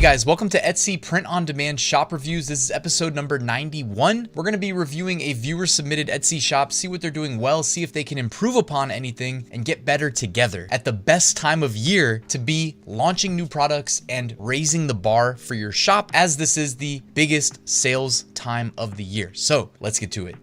Hey guys, welcome to Etsy Print on Demand Shop Reviews. This is episode number 91. We're going to be reviewing a viewer submitted Etsy shop, see what they're doing well, see if they can improve upon anything and get better together at the best time of year to be launching new products and raising the bar for your shop, as this is the biggest sales time of the year. So let's get to it.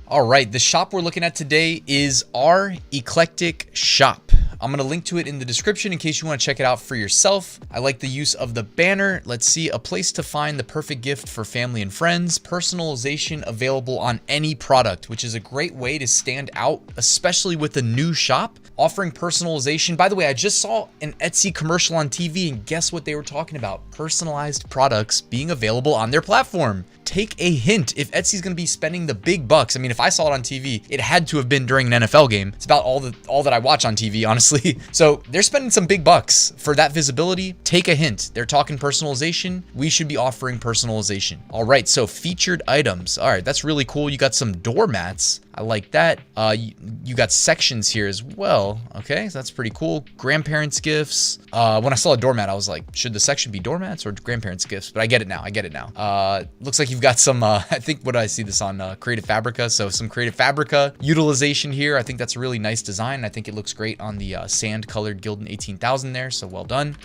All right, the shop we're looking at today is Our Eclectic Shop. I'm gonna link to it in the description in case you wanna check it out for yourself. I like the use of the banner. Let's see, a place to find the perfect gift for family and friends. Personalization available on any product, which is a great way to stand out, especially with a new shop. Offering personalization. By the way, I just saw an Etsy commercial on TV and guess what they were talking about? Personalized products being available on their platform. Take a hint. If Etsy's gonna be spending the big bucks, I mean, if I saw it on TV, it had to have been during an NFL game. It's about all that I watch on TV, honestly. So they're spending some big bucks for that visibility. Take a hint. They're talking personalization. We should be offering personalization. All right, so featured items. All right, that's really cool. You got some doormats. I like that. You got sections here as well. Okay, so that's pretty cool. Grandparents' gifts. When I saw a doormat, I was like, should the section be doormats or grandparents' gifts? But I get it now. Looks like you've got some, I think, what did I see this on? Creative Fabrica. So some Creative Fabrica utilization here. I think that's a really nice design. I think it looks great on the sand colored Gildan 18,000 there. So well done.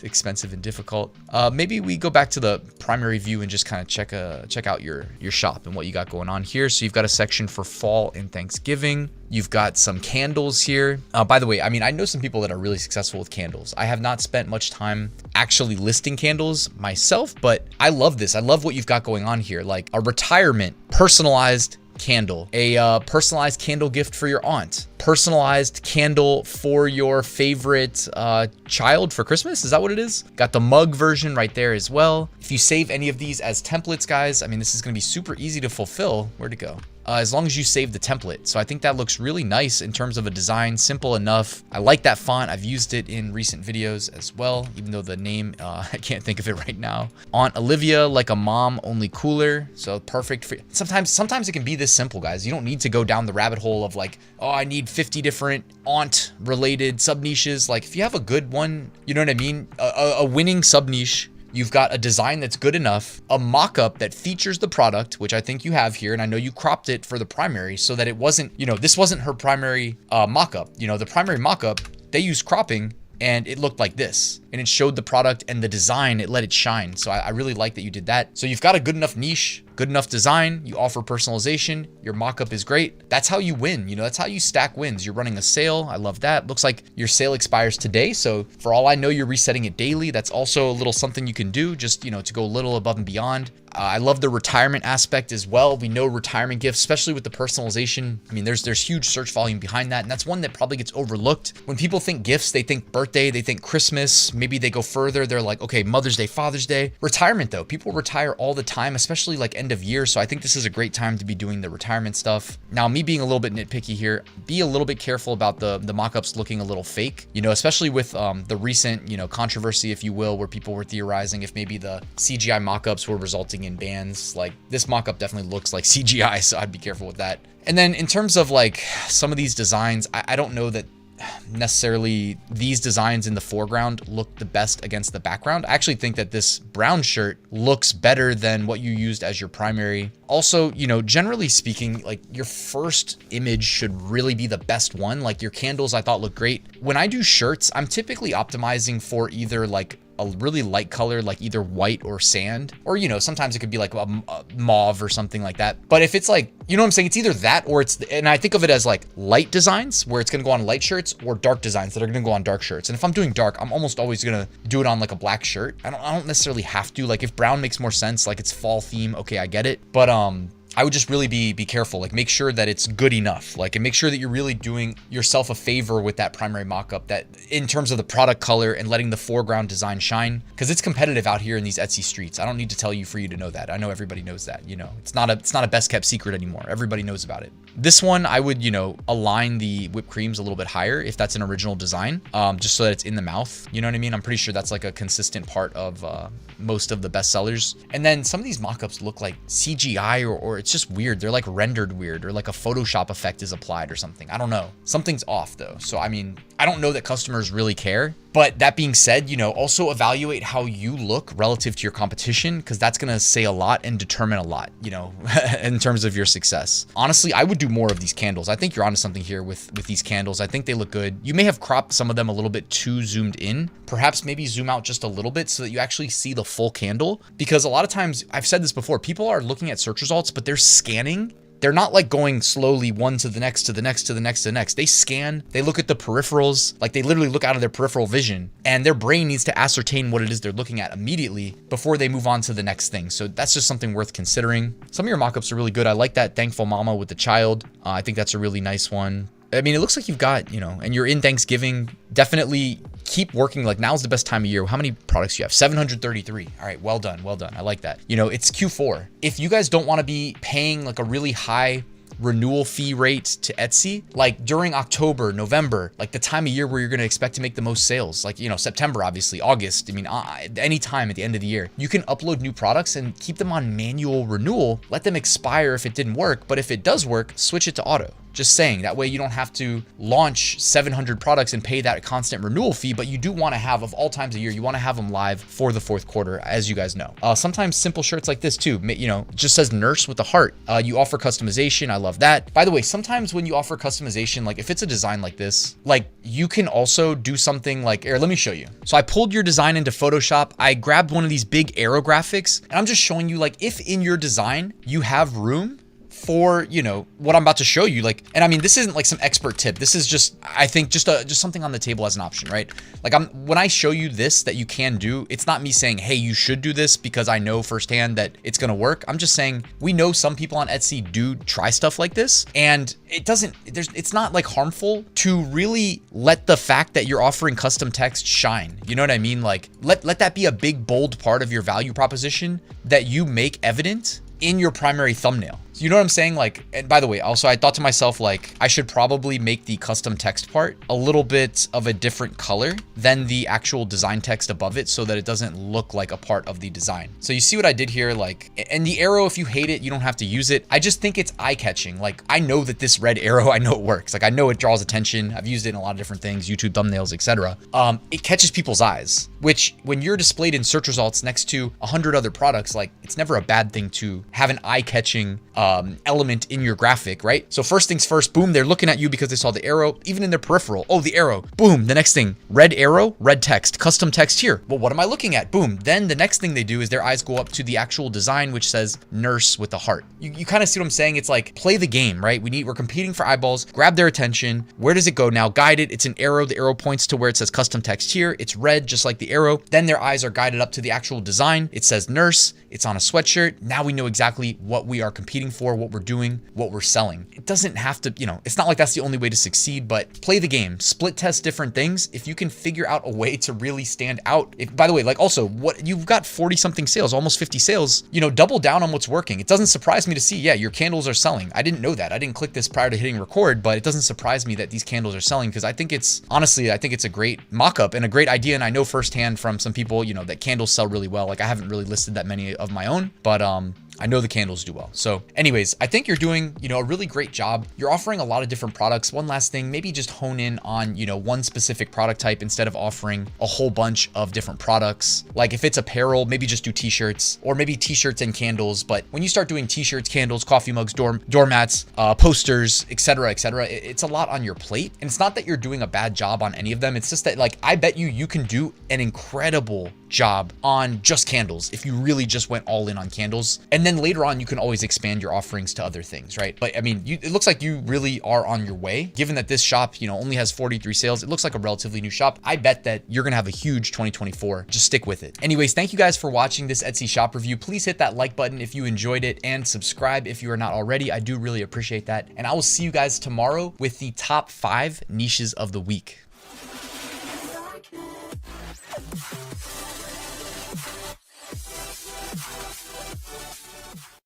Expensive and difficult. Maybe we go back to the primary view and just kind of check out your shop and what you got going on here. So you've got a section for fall and Thanksgiving. You've got some candles here. By the way, I mean, I know some people that are really successful with candles. I have not spent much time actually listing candles myself, but I love this. I love what you've got going on here. Like a retirement personalized candle, a personalized candle gift for your aunt, personalized candle for your favorite child for Christmas. Is that what it is? Got the mug version right there as well. If you save any of these as templates, guys, I mean, this is going to be super easy to fulfill. Where'd it go? As long as you save the template. So I think that looks really nice in terms of a design, simple enough. I like that font. I've used it in recent videos as well, even though the name, I can't think of it right now. Aunt Olivia, like a mom, only cooler. So perfect for, sometimes it can be this simple, guys. You don't need to go down the rabbit hole of like, oh, I need 50 different aunt related sub niches. Like if you have a good one, you know what I mean? A winning sub niche. You've got a design that's good enough, a mock-up that features the product, which I think you have here. And I know you cropped it for the primary so that it wasn't, you know, this wasn't her primary mock-up. You know, the primary mock-up, they used cropping and it looked like this. And it showed the product and the design, it let it shine. So I really like that you did that. So you've got a good enough niche, good enough design, you offer personalization, your mock-up is great. That's how you win, you know, that's how you stack wins. You're running a sale, I love that. Looks like your sale expires today. So for all I know, you're resetting it daily. That's also a little something you can do just, you know, to go a little above and beyond. I love the retirement aspect as well. We know retirement gifts, especially with the personalization. I mean, there's huge search volume behind that. And that's one that probably gets overlooked. When people think gifts, they think birthday, they think Christmas, maybe they go further. They're like, okay, Mother's Day, Father's Day. Retirement though, people retire all the time, especially like end of year. So I think this is a great time to be doing the retirement stuff. Now, me being a little bit nitpicky here, be a little bit careful about the mock-ups looking a little fake, you know, especially with the recent, you know, controversy, if you will, where people were theorizing if maybe the CGI mock-ups were resulting in bans. Like this mock-up definitely looks like CGI, so I'd be careful with that. And then in terms of like some of these designs, I don't know that necessarily these designs in the foreground look the best against the background. I actually think that this brown shirt looks better than what you used as your primary. Also, you know, generally speaking, like your first image should really be the best one. Like your candles I thought looked great. When I do shirts, I'm typically optimizing for either like a really light color, like either white or sand, or, you know, sometimes it could be like a mauve or something like that. But if it's like, you know what I'm saying? It's either that or it's, and I think of it as like light designs where it's going to go on light shirts, or dark designs that are going to go on dark shirts. And if I'm doing dark, I'm almost always going to do it on like a black shirt. I don't necessarily have to. Like if brown makes more sense, like it's fall theme, okay, I get it. But I would just really be careful, like make sure that it's good enough, like, and make sure that you're really doing yourself a favor with that primary mock-up, that in terms of the product color and letting the foreground design shine, because it's competitive out here in these Etsy streets. I don't need to tell you for you to know that. I know everybody knows that, you know, it's not a best kept secret anymore. Everybody knows about it. This one, I would, you know, align the whipped creams a little bit higher if that's an original design, just so that it's in the mouth. You know what I mean? I'm pretty sure that's like a consistent part of most of the best sellers. And then some of these mock-ups look like CGI or it's just weird. They're like rendered weird, or like a Photoshop effect is applied or something. I don't know. Something's off though. So, I mean, I don't know that customers really care. But that being said, you know, also evaluate how you look relative to your competition, because that's going to say a lot and determine a lot, you know, in terms of your success. Honestly, I would do more of these candles. I think you're onto something here with these candles. I think they look good. You may have cropped some of them a little bit too zoomed in. Perhaps maybe zoom out just a little bit so that you actually see the full candle, because a lot of times, I've said this before, people are looking at search results, but they're scanning. They're not like going slowly one to the next, to the next, to the next, to the next. They scan, they look at the peripherals, like they literally look out of their peripheral vision, and their brain needs to ascertain what it is they're looking at immediately before they move on to the next thing. So that's just something worth considering. Some of your mockups are really good. I like that thankful mama with the child. I think that's a really nice one. I mean, it looks like you've got, you know, and you're in Thanksgiving, definitely keep working. Like now's the best time of year. How many products do you have? 733. All right, well done, well done. I like that. You know, it's Q4. If you guys don't want to be paying like a really high renewal fee rate to Etsy, like during October, November, like the time of year where you're going to expect to make the most sales, like, you know, September, obviously, August, I mean, any time at the end of the year, you can upload new products and keep them on manual renewal, let them expire if it didn't work. But if it does work, switch it to auto. Just saying, that way you don't have to launch 700 products and pay that constant renewal fee, but you do want to have, of all times a year, you want to have them live for the fourth quarter, as you guys know. Sometimes simple shirts like this too, you know, just says nurse with a heart. You offer customization. I love that. By the way, sometimes when you offer customization, like if it's a design like this, like you can also do something like, here, let me show you. So I pulled your design into Photoshop. I grabbed one of these big arrow graphics, and I'm just showing you, like, if in your design you have room for, you know, what I'm about to show you, like, and I mean, this isn't like some expert tip. This is just, I think, just something on the table as an option, right? Like when I show you this that you can do, it's not me saying, hey, you should do this because I know firsthand that it's going to work. I'm just saying, we know some people on Etsy do try stuff like this, and it's not like harmful to really let the fact that you're offering custom text shine. You know what I mean? Like let that be a big, bold part of your value proposition that you make evident in your primary thumbnail. You know what I'm saying? Like, and by the way, also I thought to myself, like, I should probably make the custom text part a little bit of a different color than the actual design text above it, so that it doesn't look like a part of the design. So you see what I did here? Like, and the arrow, if you hate it, you don't have to use it. I just think it's eye-catching. Like, I know that this red arrow, I know it works. Like, I know it draws attention. I've used it in a lot of different things, YouTube thumbnails, etc. It catches people's eyes, which when you're displayed in search results next to 100 other products, like, it's never a bad thing to have an eye-catching element in your graphic, right? So first things first, boom, they're looking at you because they saw the arrow, even in their peripheral. Oh, the arrow, boom. The next thing, red arrow, red text, custom text here. Well, what am I looking at? Boom. Then the next thing they do is their eyes go up to the actual design, which says nurse with a heart. You kind of see what I'm saying? It's like, play the game, right? We're competing for eyeballs, grab their attention. Where does it go now? Guided, it's an arrow. The arrow points to where it says custom text here. It's red, just like the arrow. Then their eyes are guided up to the actual design. It says nurse, it's on a sweatshirt. Now we know exactly what we are competing for, what we're doing, what we're selling. It doesn't have to, you know, it's not like that's the only way to succeed, but play the game, split test different things. If you can figure out a way to really stand out, by the way, like also what you've got 40 something sales, almost 50 sales, you know, double down on what's working. It doesn't surprise me to see, yeah, your candles are selling. I didn't know that. I didn't click this prior to hitting record, but it doesn't surprise me that these candles are selling, because I think it's, honestly, I think it's a great mock-up and a great idea. And I know firsthand from some people, you know, that candles sell really well. Like I haven't really listed that many of my own, but I know the candles do well. So anyways, I think you're doing, you know, a really great job. You're offering a lot of different products. One last thing, maybe just hone in on, you know, one specific product type instead of offering a whole bunch of different products. Like if it's apparel, maybe just do t-shirts, or maybe t-shirts and candles. But when you start doing t-shirts, candles, coffee mugs, doormats, posters, etc., it's a lot on your plate. And it's not that you're doing a bad job on any of them. It's just that, like, I bet you can do an incredible job on just candles if you really just went all in on candles. And then later on, you can always expand your offerings to other things, right? But I mean, it looks like you really are on your way. Given that this shop, you know, only has 43 sales, it looks like a relatively new shop. I bet that you're gonna have a huge 2024. Just stick with it. Anyways, thank you guys for watching this Etsy shop review. Please hit that like button if you enjoyed it, and subscribe if you are not already. I do really appreciate that. And I will see you guys tomorrow with the top 5 niches of the week.